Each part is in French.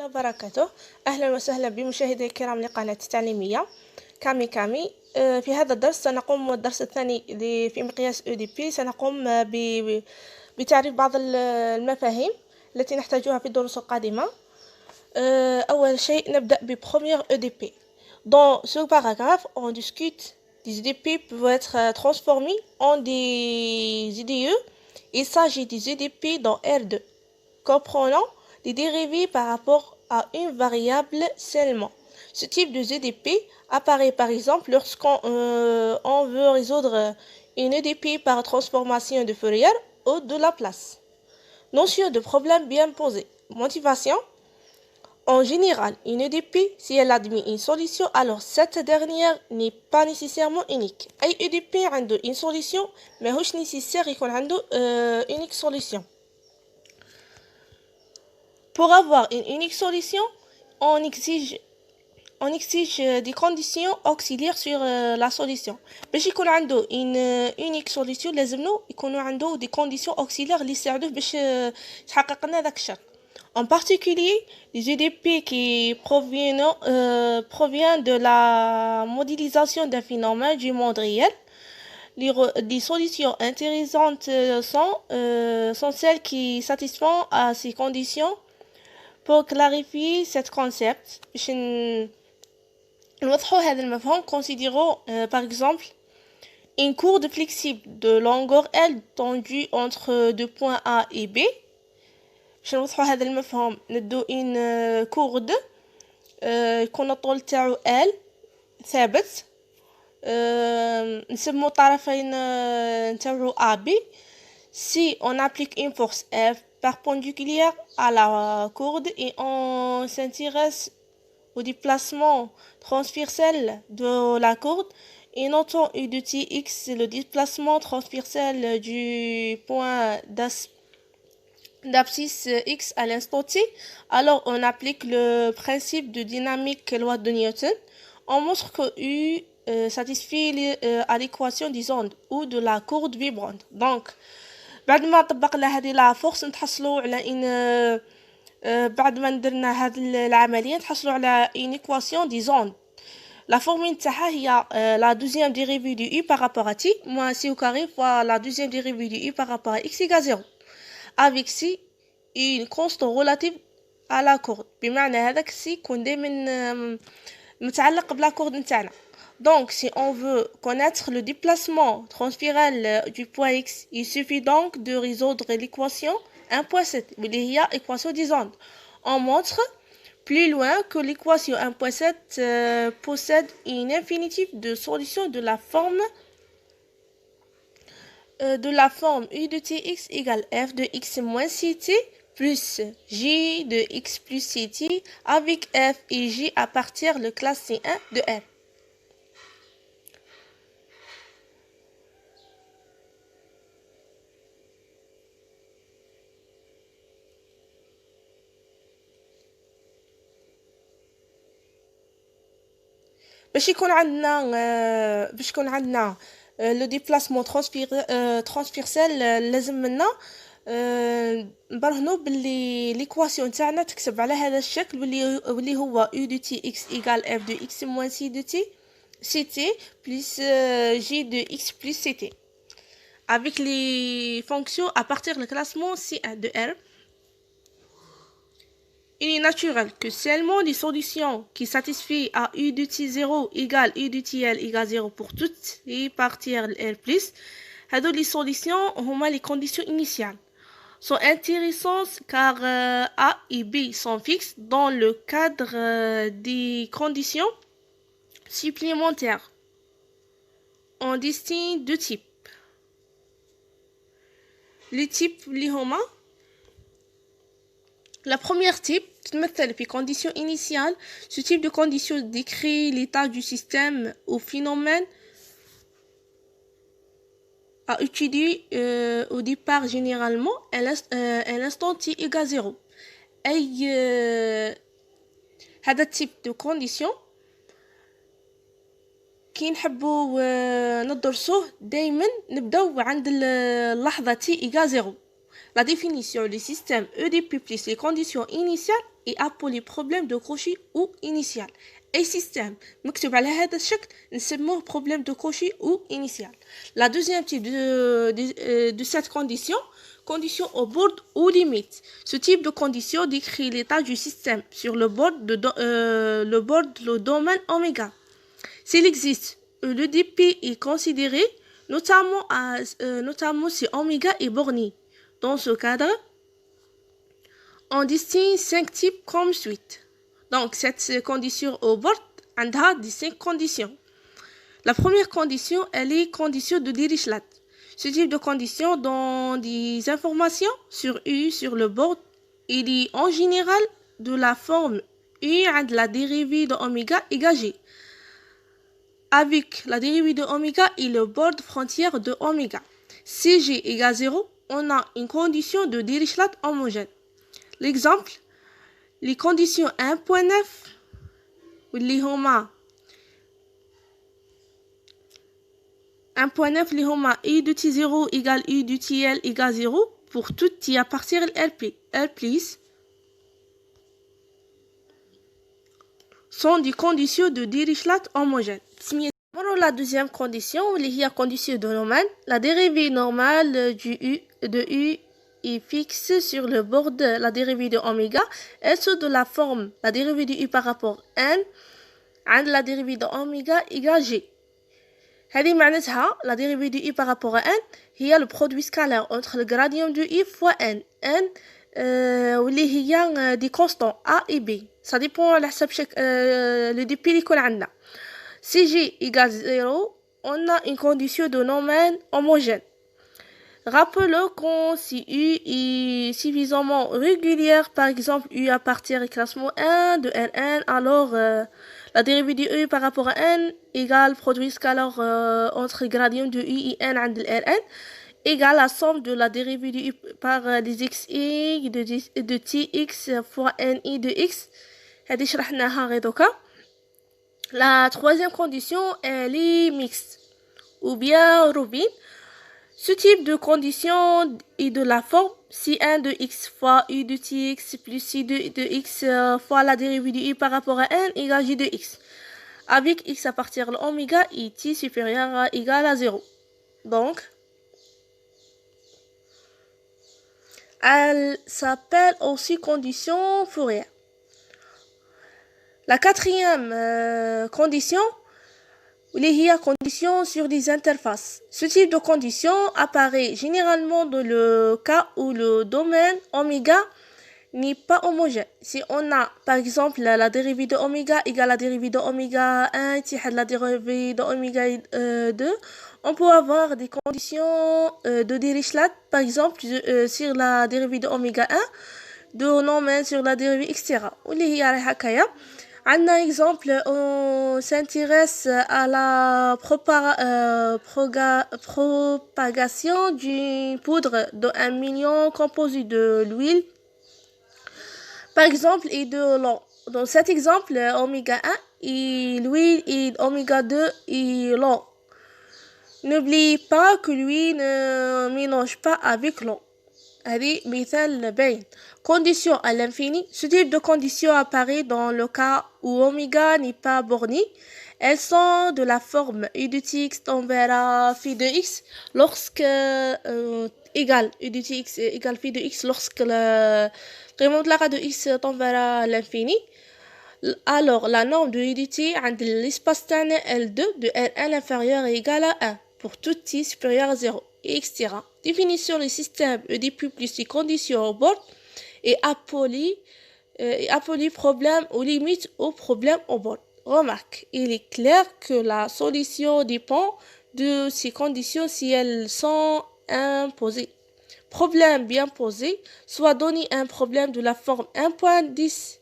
وبركاته. أهلا وسهلا بمشاهدي الكرام لقناة التعليمية كامي. في هذا الدرس سنقوم الدرس الثاني في مقياس EDP. سنقوم بتعريف بعض المفاهيم التي نحتاجها في الدروس القادمة. أول شيء نبدأ بpremière EDP. Dans ce paragraphe, on discute des EDP peuvent être transformés en des IDE. Il s'agit des EDP dans R2, comprenant des dérivés par rapport à une variable seulement. Ce type de EDP apparaît par exemple lorsqu'on on veut résoudre une EDP par transformation de Fourier ou de Laplace. Notion de problème bien posé. Motivation. En général, une EDP, si elle admet une solution, alors cette dernière n'est pas nécessairement unique. أي EDP عنده une solution mais ماهوش nécessaire يكون عنده unique solution. Pour avoir une unique solution, on exige des conditions auxiliaires sur la solution. باش يكون عنده une unique solution لازمنو يكونوا عنده des conditions auxiliaires اللي يساعدوه باش يتحقق لنا داك الشرط. En particulier, les EDP qui proviennent de la modélisation d'un phénomène du monde réel. Les solutions intéressantes sont celles qui satisfont à ces conditions. Pour clarifier ce concept, نوضحوا هذا المفهوم. Considérons par exemple une courbe flexible de longueur L tendue entre deux points A et B. باش نوضحوا هذا المفهوم ندو ان كورد يكون الطول تاعو L ثابت. نسمو طرفين تاعو A B. Si on applique une force F perpendiculaire à la courbe et on s'intéresse au déplacement transversal de la courbe et notons U de Tx le déplacement transversal du point d'abscisse X à l'instant T, alors on applique le principe de dynamique loi de Newton. On montre que U satisfait à l'équation des ondes ou de la courbe vibrante. Donc بعد ما طبقنا هذه لا فورس نتحصلوا على ان بعد ما درنا هذه العمليه نتحصلوا على une équation des ondes. La formule تاعها هي la deuxième dérivée du U par rapport à T moins C au carré fois la deuxième dérivée du U par rapport à X égale 0 avec C une constante relative à la courbe. بمعنى هذاك C يكون دائما متعلق بلا كورد نتاعنا. Donc, si on veut connaître le déplacement transféral du point X, il suffit donc de résoudre l'équation 1.7, اللي هي équation des ondes. On montre plus loin que l'équation 1.7 possède une infinitive de solutions de la forme U de Tx égale F de X moins Ct plus J de X plus Ct avec F et J à partir de classe C1 de R. باش يكون عندنا لو ديبلاسمون ترانسفيرسال لازم منا نبرهنوا باللي ليكواسيون تاعنا تكتب على هذا الشكل واللي هو U de Tx égale F de X moins C de T Ct plus J de X plus Ct avec les fonctions à partir du classement C1 de R. Il est naturel que seulement des solutions qui satisfient à U de T0 égale U de TL égale 0 pour toutes les parties R+, هذو les solutions هما les conditions initiales sont intéressantes car A et B sont fixes dans le cadre des conditions supplémentaires. On distingue deux types. Les types اللي هما La première type, تتمثل في condition initiale. Ce type de condition décrit l'état du système ou phénomène à étudier au départ généralement à l'instant t égale 0. أي هذا type de condition كي نحبوا ندرسوه دايما نبداو عند اللحظة t égale 0. La définition du système EDP plus les conditions initiales et appeler problème de Cauchy ou initial. أي système مكتوب على هذا الشكل نسموه problème de Cauchy ou initial. La deuxième type de cette condition au bord ou limite. Ce type de condition décrit l'état du système sur le bord le domaine oméga. S'il existe, le dp est considéré notamment si oméga est borné. Dans ce cadre, on distingue 5 types comme suite. Donc, cette condition au bord a 5 conditions. La première condition, elle est condition de Dirichlet. Ce type de condition donne des informations sur U sur le bord. Il est en général de la forme U à la dérivée de oméga égale G. Avec la dérivée de oméga et le bord frontière de oméga. Si G égale 0, on a une condition de Dirichlet homogène. L'exemple, les conditions 1.9 اللي هما 1.9 اللي هما U de T0 égale U de TL égale 0 pour tout T à partir de R+, sont des conditions de Dirichlet homogène. La deuxième condition, اللي هي condition de Neumann, la dérivée normale de U est fixe sur le bord de la dérivée de oméga, elle se de la forme la dérivée de U par rapport N عند la dérivée de oméga égale G. هذه معناتها la dérivée de U par rapport à N هي le produit scalaire entre le gradient de U fois N واللي هي des constants A et B. Ça dépend على حسب le dp اللي يكون عندنا. Si G égale 0, on a une condition de Neumann homogène. Rappelons qu'on si U est suffisamment régulière, par exemple U à partir du classement 1 de Rn, alors la dérivée de U par rapport à N égale produit scalaire entre le gradient de U et N عند Rn égale la somme de la dérivée de U par des xi de Tx fois Ni de x. هذه شرحناها غير دوكا. La troisième condition, elle est mixte ou bien Rubin. Ce type de condition est de la forme si 1 de x fois u de tx plus si de x fois la dérivée de u par rapport à n égale j de x. Avec x à partir de oméga et t supérieur à égal à 0. Donc, elle s'appelle aussi condition Fourier. La quatrième condition, il y a condition sur des interfaces. Ce type de condition apparaît généralement dans le cas où le domaine oméga n'est pas homogène. Si on a par exemple la dérivée de oméga égale la dérivée de oméga 1 la dérivée de oméga 2, on peut avoir des conditions de Dirichlet, par exemple sur la dérivée de oméga 1, de Neumann sur la dérivée, etc. Un exemple, on s'intéresse à la propagation d'une poudre de 1 million composée de l'huile, par exemple, et de l'eau. Dans cet exemple, oméga 1 et l'huile et oméga 2 et l'eau. N'oubliez pas que l'huile ne mélange pas avec l'eau. هذه مثال باين. Condition à l'infini. Ce type de condition apparaît dans le cas où oméga n'est pas borné. Elles sont de la forme u de tx envers phi de x lorsque égale u de tx égale phi de x lorsque le remonte de x tend vers l'infini. Alors la norme de u de t عند l'espace تاعنا L2 de L1 inférieur est égale à 1 pour tout t supérieur à 0, etc. Définition du système EDP plus les conditions au bord et appelé problème ou limite au problème au bord. Remarque, il est clair que la solution dépend de ces conditions si elles sont imposées. Problème bien posé, soit donner un problème de la forme 1.10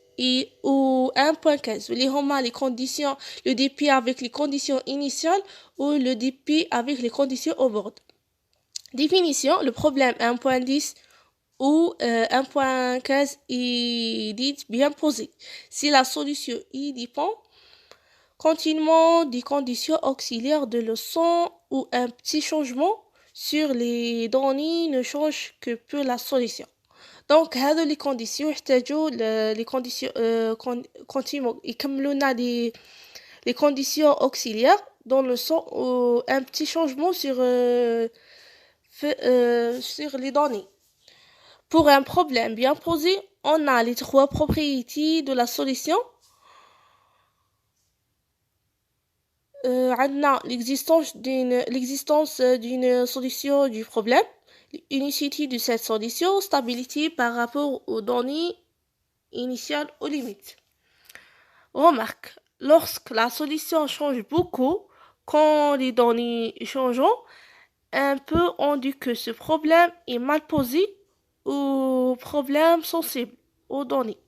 ou 1.15. Les conditions, le dp avec les conditions initiales ou le dp avec les conditions au bord. Définition, le problème 1.10 ou 1.15 est dit bien posé. Si la solution y dépend continuellement des conditions auxiliaires de leçon ou un petit changement sur les données ne change que peu la solution. دونك هادو لي كونديسيون يحتاجو لي كونديسيون كونتينو يكملوا لنا لي كونديسيون اوكسيليير dans le sens où un petit changement sur les données. Pour un problème bien posé, on a les trois propriétés de la solution. عندنا l'existence d'une solution du problème, unicité de cette solution, stabilité par rapport aux données initiales aux limites. Remarque, lorsque la solution change beaucoup, quand les données changent un peu, on dit que ce problème est mal posé ou problème sensible aux données.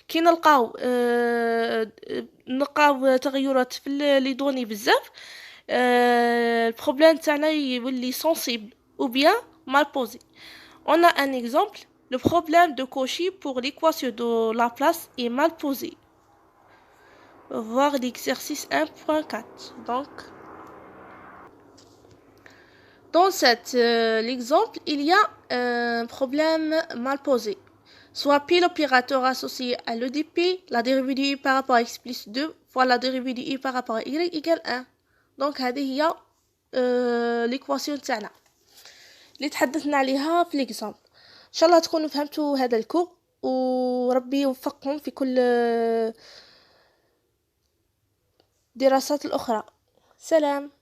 كي نلقاو تغيرات في لي دوني بزاف البروبلème تاعنا يولي sensible ou bien mal posé. On a un exemple, le problème de Cauchy pour l'équation de Laplace est mal posé. Voir l'exercice 1.4. Donc dans l'exemple, il y a un problème mal posé. Soit pi l'opérateur associé à l'EDP, la dérivée de y par rapport à x plus 2 fois la dérivée de y par rapport à y égale 1. Donc هذه هي l'équation تاعنا اللي تحدثنا عليها في l'exemple. ان شاء الله تكونوا فهمتوا هذا الكور وربي يوفقكم في كل الدراسات الأخرى. سلام.